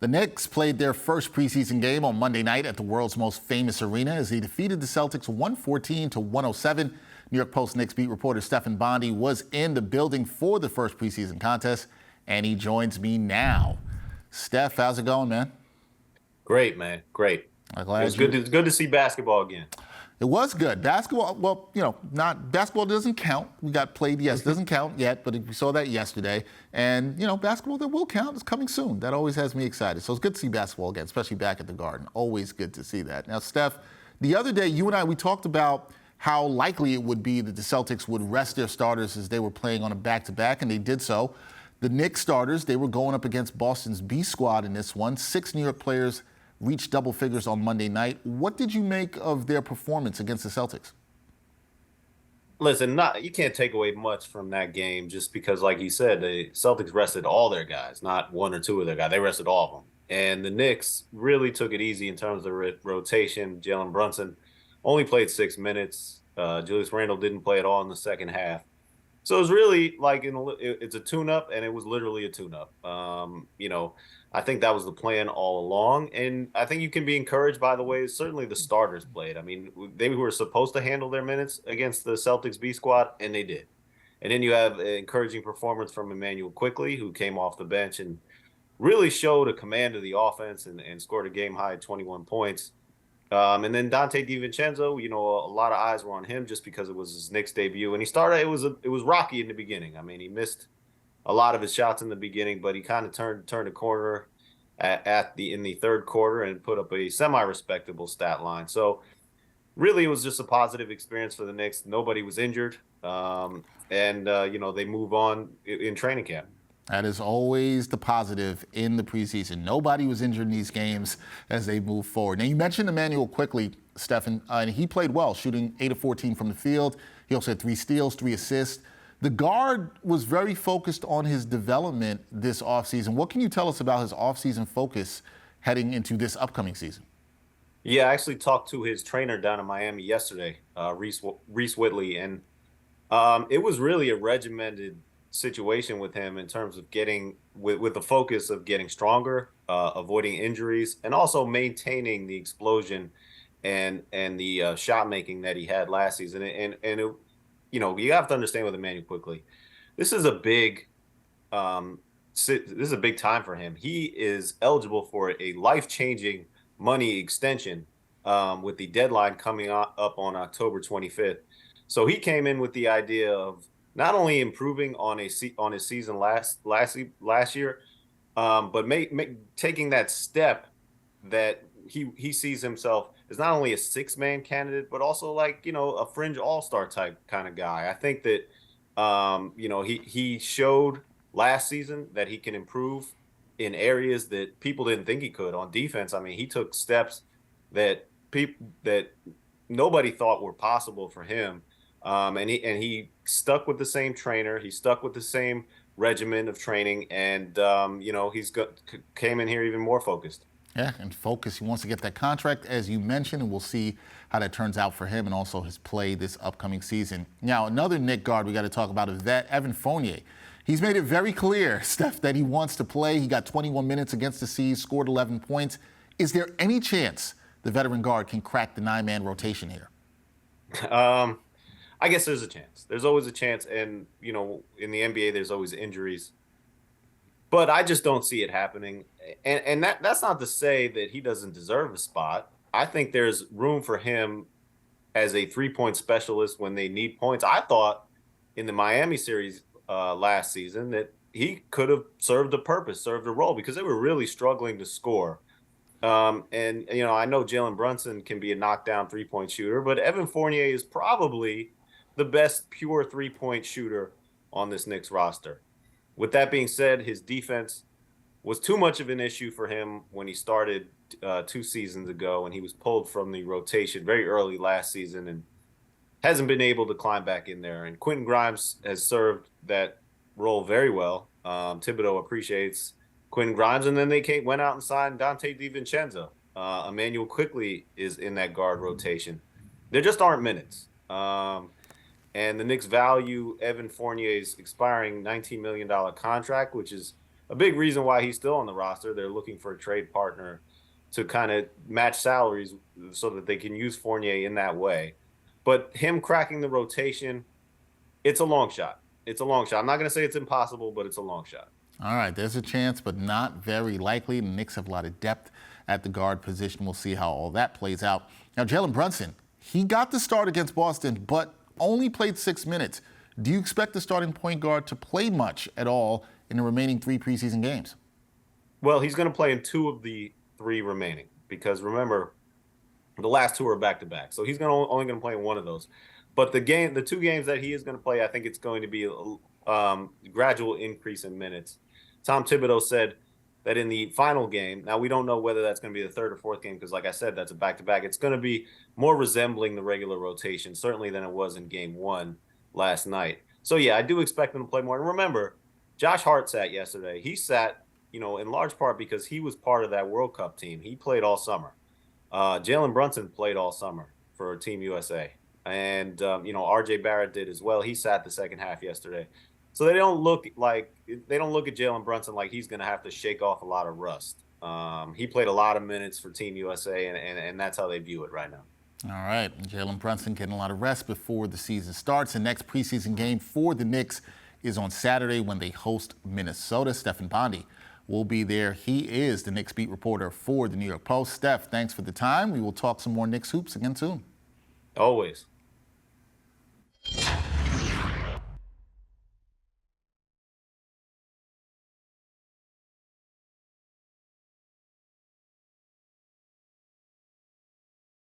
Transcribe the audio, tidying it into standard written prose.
The Knicks played their first preseason game on Monday night at the world's most famous arena as they defeated the Celtics 114 to 107. New York Post Knicks beat reporter Stefan Bondy was in the building for the first preseason contest, and he joins me now. Steph, how's it going, man? Great, man. Great. It's good to see basketball again. It was good. Basketball, well, basketball doesn't count. We got played, yes, it doesn't count yet, but we saw that yesterday. And, basketball that will count is coming soon. That always has me excited. So it's good to see basketball again, especially back at the Garden. Always good to see that. Now, Steph, the other day, you and I, we talked about how likely it would be that the Celtics would rest their starters as they were playing on a back-to-back, and they did so. The Knicks starters, they were going up against Boston's B squad in this one. 6 New York players reached double figures on Monday night. What did you make of their performance against the Celtics? Listen, you can't take away much from that game just because, like you said, the Celtics rested all their guys, not 1 or 2 of their guys. They rested all of them. And the Knicks really took it easy in terms of rotation. Jaylen Brunson only played 6 minutes. Julius Randle didn't play at all in the second half. So it was really like it's a tune-up, and it was literally a tune-up. I think that was the plan all along, and I think you can be encouraged by the way certainly the starters played. I mean, they were supposed to handle their minutes against the Celtics B squad, and they did. And then you have an encouraging performance from Immanuel Quickley, who came off the bench and really showed a command of the offense and scored a game-high 21 points. And then Donte DiVincenzo, a lot of eyes were on him just because it was his Knicks debut, and he started. It was rocky in the beginning. I mean, he missed a lot of his shots in the beginning, but he kind of turned a corner in the third quarter and put up a semi-respectable stat line. So really, it was just a positive experience for the Knicks. Nobody was injured, and they move on in training camp. That is always the positive in the preseason. Nobody was injured in these games as they move forward. Now, you mentioned Immanuel Quickley, Stefan, and he played well, shooting 8 of 14 from the field. He also had 3 steals, 3 assists. The guard was very focused on his development this offseason. What can you tell us about his offseason focus heading into this upcoming season? Yeah, I actually talked to his trainer down in Miami yesterday, Reese Whitley, and it was really a regimented situation with him in terms of getting with the focus of getting stronger, avoiding injuries, and also maintaining the explosion and the shot making that he had last season. And it, you have to understand with Immanuel Quickley, this is a big time for him. He is eligible for a life-changing money extension with the deadline coming up on October 25th. So he came in with the idea of not only improving on his season last year, but taking that step that he sees himself as not only a 6-man candidate, but also like a fringe all-star type kind of guy. I think that he showed last season that he can improve in areas that people didn't think he could. On defense, I mean, he took steps that nobody thought were possible for him. And he stuck with the same trainer. He stuck with the same regimen of training, and came in here even more focused. Yeah, and focus. He wants to get that contract, as you mentioned, and we'll see how that turns out for him and also his play this upcoming season. Now, another Knick guard we got to talk about is that Evan Fournier. He's made it very clear, Steph, that he wants to play. He got 21 minutes against the C's, scored 11 points. Is there any chance the veteran guard can crack the 9-man rotation here? I guess there's a chance. There's always a chance. And, in the NBA, there's always injuries. But I just don't see it happening. And that's not to say that he doesn't deserve a spot. I think there's room for him as a 3-point specialist when they need points. I thought in the Miami series last season that he could have served a purpose, served a role, because they were really struggling to score. I know Jaylen Brunson can be a knockdown 3-point shooter, but Evan Fournier is probably the best pure 3-point shooter on this Knicks roster. With that being said, his defense was too much of an issue for him when he started 2 seasons ago, and he was pulled from the rotation very early last season and hasn't been able to climb back in there. And Quentin Grimes has served that role very well. Thibodeau appreciates Quentin Grimes, and then they went out and signed Donte DiVincenzo. Immanuel Quickley is in that guard rotation. There just aren't minutes. And the Knicks value Evan Fournier's expiring $19 million contract, which is a big reason why he's still on the roster. They're looking for a trade partner to kind of match salaries so that they can use Fournier in that way. But him cracking the rotation, it's a long shot. It's a long shot. I'm not going to say it's impossible, but it's a long shot. All right, there's a chance, but not very likely. The Knicks have a lot of depth at the guard position. We'll see how all that plays out. Now, Jaylen Brunson, he got the start against Boston, but only played 6 minutes. Do you expect the starting point guard to play much at all in the remaining 3 preseason games? Well, he's going to play in 2 of the 3 remaining because remember, the last 2 are back-to-back. So he's only going to play in 1 of those. But the 2 games that he is going to play, I think it's going to be a gradual increase in minutes. Tom Thibodeau said that in the final game, now we don't know whether that's going to be the 3rd or 4th game because, like I said, that's a back-to-back. It's going to be more resembling the regular rotation, certainly than it was in Game 1 last night. So, yeah, I do expect him to play more. And remember, Josh Hart sat yesterday. He sat, in large part because he was part of that World Cup team. He played all summer. Jaylen Brunson played all summer for Team USA. And, R.J. Barrett did as well. He sat the second half yesterday. So they don't look at Jaylen Brunson like he's going to have to shake off a lot of rust. He played a lot of minutes for Team USA, and that's how they view it right now. All right, Jaylen Brunson getting a lot of rest before the season starts. The next preseason game for the Knicks is on Saturday when they host Minnesota. Stefan Bondy will be there. He is the Knicks beat reporter for the New York Post. Steph, thanks for the time. We will talk some more Knicks hoops again soon. Always.